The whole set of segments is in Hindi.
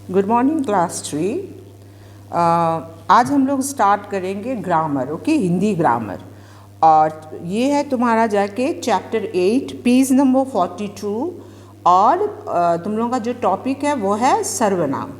Good morning class 3। आज हम लोग स्टार्ट करेंगे ग्रामर। Okay, Hindi grammar. और ये है तुम्हारा जाके चैप्टर 8 पेज नंबर 42। और तुम लोगों का जो टॉपिक है वो है सर्वनाम,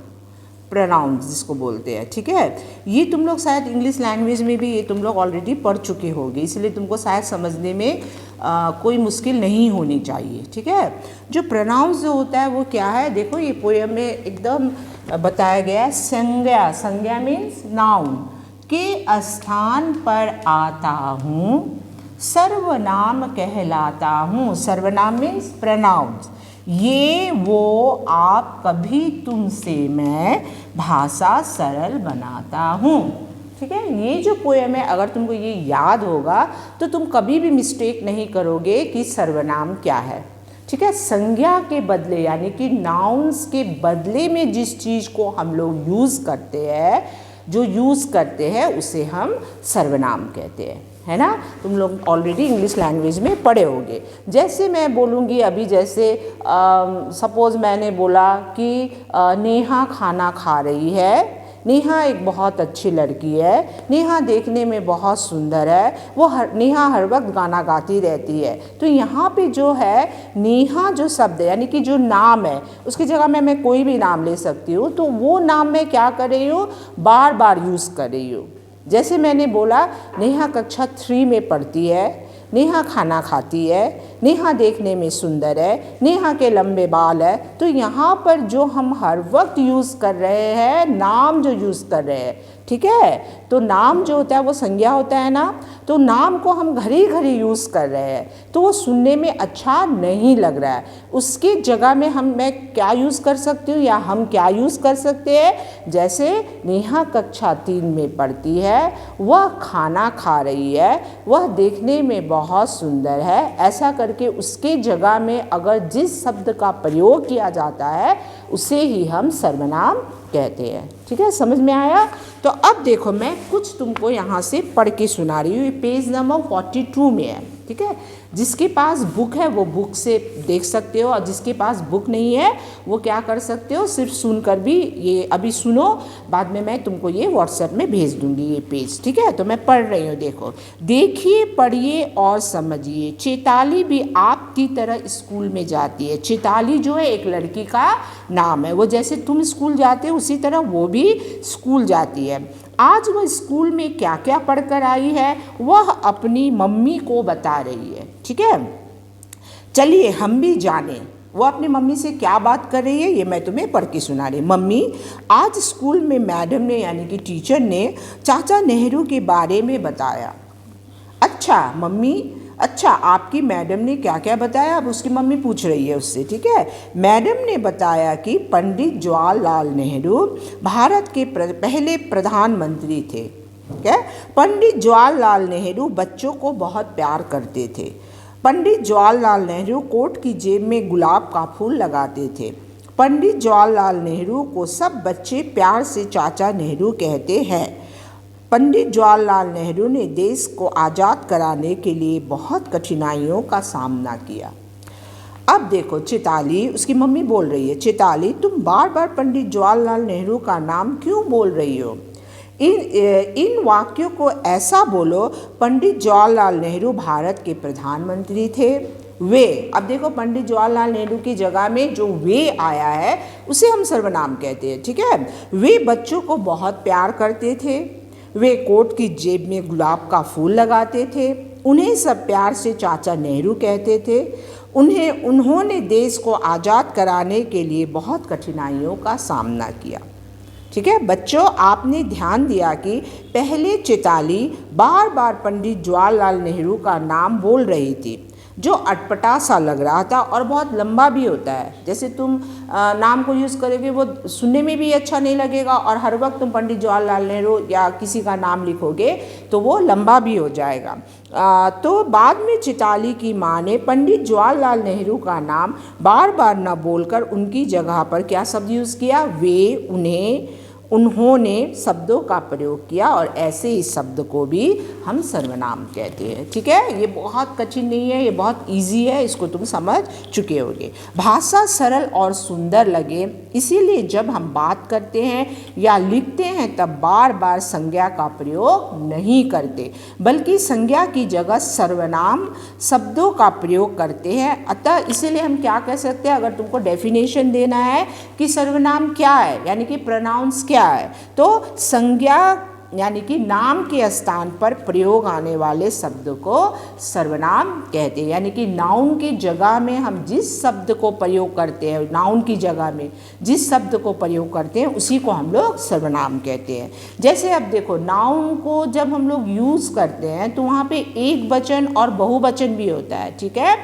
प्रोनाउंस जिसको बोलते हैं। ठीक है, ये तुम लोग शायद इंग्लिश लैंग्वेज में भी ये तुम लोग ऑलरेडी पढ़ चुके होंगे, इसलिए तुमको शायद समझने में कोई मुश्किल नहीं होनी चाहिए। ठीक है, जो प्रोनाउंस जो होता है वो क्या है, देखो ये पोएम में एकदम बताया गया है। संज्ञा, संज्ञा मीन्स नाउन, के स्थान पर आता हूँ सर्वनाम कहलाता हूँ। सर्वनाम मीन्स प्रोनाउंस। ये वो आप कभी तुमसे मैं भाषा सरल बनाता हूँ। ठीक है, ये जो पोएम है अगर तुमको ये याद होगा तो तुम कभी भी मिस्टेक नहीं करोगे कि सर्वनाम क्या है। ठीक है, संज्ञा के बदले यानी कि नाउन्स के बदले में जिस चीज़ को हम लोग यूज़ करते हैं, जो यूज़ करते हैं उसे हम सर्वनाम कहते हैं, है ना। तुम लोग ऑलरेडी इंग्लिश लैंग्वेज में पढ़े होंगे। जैसे मैं बोलूँगी अभी, जैसे सपोज़ मैंने बोला कि नेहा खाना खा रही है। नेहा एक बहुत अच्छी लड़की है, नेहा देखने में बहुत सुंदर है, नेहा हर वक्त गाना गाती रहती है। तो यहाँ पे जो है नेहा जो शब्द है यानी कि जो नाम है उसकी जगह में मैं कोई भी नाम ले सकती हूँ। तो वो नाम मैं क्या कर रही हूँ, बार बार यूज़ कर रही हूँ। जैसे मैंने बोला नेहा कक्षा 3 में पढ़ती है, नेहा खाना खाती है, नेहा देखने में सुंदर है, नेहा के लंबे बाल है। तो यहाँ पर जो हम हर वक्त यूज़ कर रहे हैं, नाम जो यूज़ कर रहे हैं, ठीक है, तो नाम जो होता है वो संज्ञा होता है ना। तो नाम को हम घड़ी घड़ी यूज़ कर रहे हैं तो वो सुनने में अच्छा नहीं लग रहा है। उसकी जगह में मैं क्या यूज़ कर सकती हूँ या हम क्या यूज़ कर सकते हैं, जैसे नेहा कक्षा 3 में पढ़ती है, वह खाना खा रही है, वह देखने में बहुत सुंदर है। ऐसा करके उसके जगह में अगर जिस शब्द का प्रयोग किया जाता है उसे ही हम सर्वनाम कहते हैं। ठीक है, समझ में आया। तो अब देखो मैं कुछ तुमको यहाँ से पढ़ के सुना रही हूँ। ये पेज नंबर 42 में है। ठीक है, जिसके पास बुक है वो बुक से देख सकते हो, और जिसके पास बुक नहीं है वो क्या कर सकते हो, सिर्फ सुनकर भी, ये अभी सुनो, बाद में मैं तुमको ये व्हाट्सएप में भेज दूंगी ये पेज। ठीक है, तो मैं पढ़ रही हूँ। देखो, देखिए, पढ़िए और समझिए, चैताली भी आपकी तरह स्कूल में जाती है। चैताली जो है एक लड़की का नाम है, वो जैसे तुम स्कूल जाते हो उसी तरह वो भी स्कूल जाती है। आज वह स्कूल में क्या क्या पढ़कर आई है वह अपनी मम्मी को बता रही है। ठीक है, चलिए हम भी जाने वो अपनी मम्मी से क्या बात कर रही है, ये मैं तुम्हें पढ़ के सुना रही। मम्मी, आज स्कूल में मैडम ने यानी कि टीचर ने चाचा नेहरू के बारे में बताया। अच्छा मम्मी, अच्छा आपकी मैडम ने क्या क्या बताया, अब उसकी मम्मी पूछ रही है उससे। ठीक है, मैडम ने बताया कि पंडित जवाहरलाल नेहरू भारत के पहले प्रधानमंत्री थे। ठीक है, पंडित जवाहरलाल नेहरू बच्चों को बहुत प्यार करते थे। पंडित जवाहरलाल नेहरू कोट की जेब में गुलाब का फूल लगाते थे। पंडित जवाहरलाल नेहरू को सब बच्चे प्यार से चाचा नेहरू कहते हैं। पंडित जवाहरलाल नेहरू ने देश को आज़ाद कराने के लिए बहुत कठिनाइयों का सामना किया। अब देखो, चैताली, उसकी मम्मी बोल रही है, चैताली तुम बार बार पंडित जवाहरलाल नेहरू का नाम क्यों बोल रही हो? इन वाक्यों को ऐसा बोलो, पंडित जवाहरलाल नेहरू भारत के प्रधानमंत्री थे। वे, अब देखो पंडित जवाहरलाल नेहरू की जगह में जो वे आया है उसे हम सर्वनाम कहते हैं। ठीक है, वे बच्चों को बहुत प्यार करते थे, वे कोट की जेब में गुलाब का फूल लगाते थे, उन्हें सब प्यार से चाचा नेहरू कहते थे, उन्होंने देश को आज़ाद कराने के लिए बहुत कठिनाइयों का सामना किया। ठीक है बच्चों, आपने ध्यान दिया कि पहले चैताली बार बार पंडित जवाहरलाल नेहरू का नाम बोल रही थी, जो अटपटा सा लग रहा था और बहुत लंबा भी होता है। जैसे तुम नाम को यूज़ करोगे वो सुनने में भी अच्छा नहीं लगेगा, और हर वक्त तुम पंडित जवाहरलाल नेहरू या किसी का नाम लिखोगे तो वो लंबा भी हो जाएगा। तो बाद में चैताली की माँ ने पंडित जवाहरलाल नेहरू का नाम बार बार न बोलकर उनकी जगह पर क्या शब्द यूज़ किया, वे, उन्हें, उन्होंने शब्दों का प्रयोग किया और ऐसे ही शब्द को भी हम सर्वनाम कहते हैं। ठीक है, ये बहुत कठिन नहीं है, ये बहुत इजी है, इसको तुम समझ चुके होगे। भाषा सरल और सुंदर लगे, इसीलिए जब हम बात करते हैं या लिखते हैं तब बार बार संज्ञा का प्रयोग नहीं करते, बल्कि संज्ञा की जगह सर्वनाम शब्दों का प्रयोग करते हैं। अतः इसीलिए हम क्या कह सकते हैं, अगर तुमको डेफिनेशन देना है कि सर्वनाम क्या है यानी कि प्रोनाउंस क्या है, तो संज्ञा यानी कि नाम के स्थान पर प्रयोग आने वाले शब्द को सर्वनाम कहते हैं। यानी कि नाउन की जगह में हम जिस शब्द को प्रयोग करते हैं, नाउन की जगह में जिस शब्द को प्रयोग करते हैं उसी को हम लोग सर्वनाम कहते हैं। जैसे अब देखो, नाउन को जब हम लोग यूज़ करते हैं तो वहाँ पे एक वचन और बहुवचन भी होता है। ठीक है,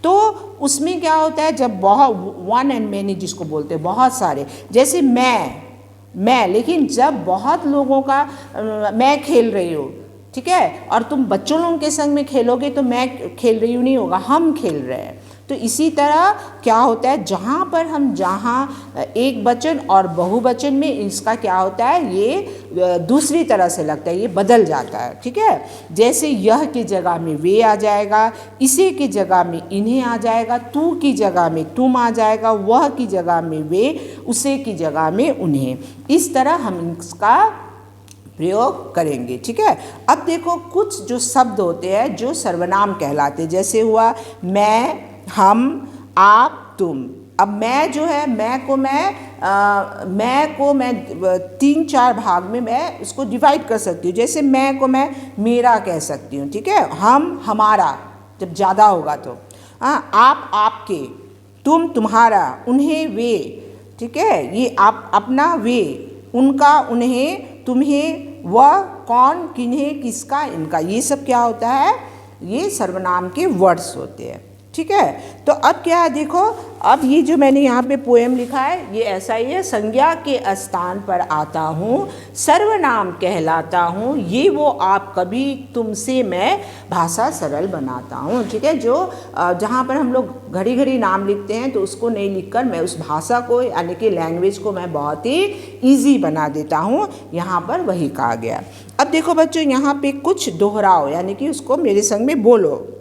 तो उसमें क्या होता है, जब बहुत वन एंड मैनी जिसको बोलते हैं, बहुत सारे, जैसे मैं, लेकिन जब बहुत लोगों का मैं खेल रही हूँ, ठीक है, और तुम बच्चों लोगों के संग में खेलोगे तो मैं खेल रही हूँ नहीं होगा, हम खेल रहे हैं। तो इसी तरह क्या होता है, जहाँ एक वचन और बहुवचन में इसका क्या होता है, ये दूसरी तरह से लगता है, ये बदल जाता है। ठीक है, जैसे यह की जगह में वे आ जाएगा, इसे की जगह में इन्हें आ जाएगा, तू की जगह में तुम आ जाएगा, वह की जगह में वे, उसे की जगह में उन्हें। इस तरह हम इसका प्रयोग करेंगे। ठीक है, अब देखो कुछ जो शब्द होते हैं जो सर्वनाम कहलाते हैं, जैसे हुआ मैं, हम, आप, तुम। अब मैं जो है, मैं को मैं 3-4 भाग में मैं इसको डिवाइड कर सकती हूँ। जैसे मैं को मैं मेरा कह सकती हूँ, ठीक है, हम हमारा जब ज़्यादा होगा तो, आप आपके, तुम तुम्हारा, उन्हें वे। ठीक है, ये आप अपना वे, उनका उन्हें, तुम्हें वह, कौन किन्हें किसका इनका, ये सब क्या होता है, ये सर्वनाम के वर्ड्स होते हैं। ठीक है, तो अब क्या है देखो, अब ये जो मैंने यहाँ पे पोएम लिखा है ये ऐसा ही है, संज्ञा के स्थान पर आता हूँ, सर्वनाम कहलाता हूँ, ये वो आप कभी, तुमसे मैं भाषा सरल बनाता हूँ। ठीक है, जो जहाँ पर हम लोग घड़ी घड़ी नाम लिखते हैं तो उसको नहीं लिखकर मैं उस भाषा को यानी कि लैंग्वेज को मैं बहुत ही ईजी बना देता हूँ, यहाँ पर वही कहा गया। अब देखो बच्चों, यहाँ पे कुछ दोहराओ यानी कि उसको मेरे संग में बोलो।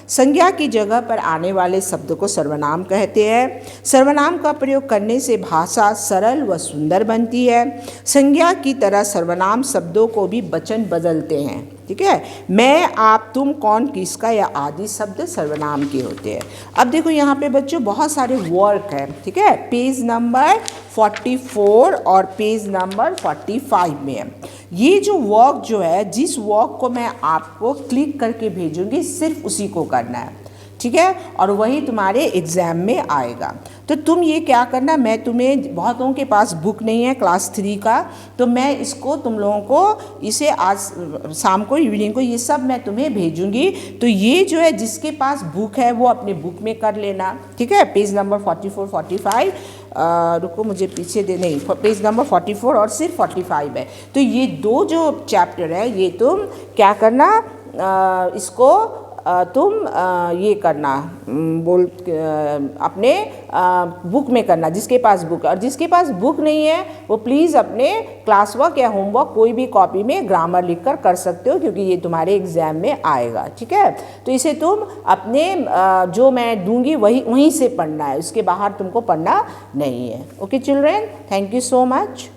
संज्ञा की जगह पर आने वाले शब्द को सर्वनाम कहते हैं। सर्वनाम का प्रयोग करने से भाषा सरल व सुंदर बनती है। संज्ञा की तरह सर्वनाम शब्दों को भी वचन बदलते हैं। ठीक है, मैं, आप, तुम, कौन, किसका या आदि शब्द सर्वनाम के होते हैं। अब देखो यहाँ पे बच्चों बहुत सारे वर्क है। ठीक है, पेज नंबर 44 और पेज नंबर 45 में है। ये जो वर्क जो है, जिस वर्क को मैं आपको क्लिक करके भेजूंगी सिर्फ उसी को करना है। ठीक है, और वही तुम्हारे एग्ज़ाम में आएगा। तो तुम ये क्या करना, मैं तुम्हें, बहुत लोगों के पास बुक नहीं है क्लास 3 का, तो मैं इसको तुम लोगों को इसे आज शाम को, इवनिंग को, ये सब मैं तुम्हें भेजूंगी। तो ये जो है जिसके पास बुक है वो अपने बुक में कर लेना। ठीक है, पेज नंबर 44-45, रुको मुझे पीछे दे, नहीं, पेज नंबर 44 और सिर्फ 45 है। तो ये दो जो चैप्टर है ये तुम क्या करना, इसको तुम ये करना, अपने बुक में करना, जिसके पास बुक है। और जिसके पास बुक नहीं है वो प्लीज़ अपने क्लास वर्क या होमवर्क कोई भी कॉपी में ग्रामर लिखकर कर सकते हो, क्योंकि ये तुम्हारे एग्ज़ाम में आएगा। ठीक है, तो इसे तुम अपने जो मैं दूंगी वहीं से पढ़ना है, उसके बाहर तुमको पढ़ना नहीं है। Okay children, thank you so much.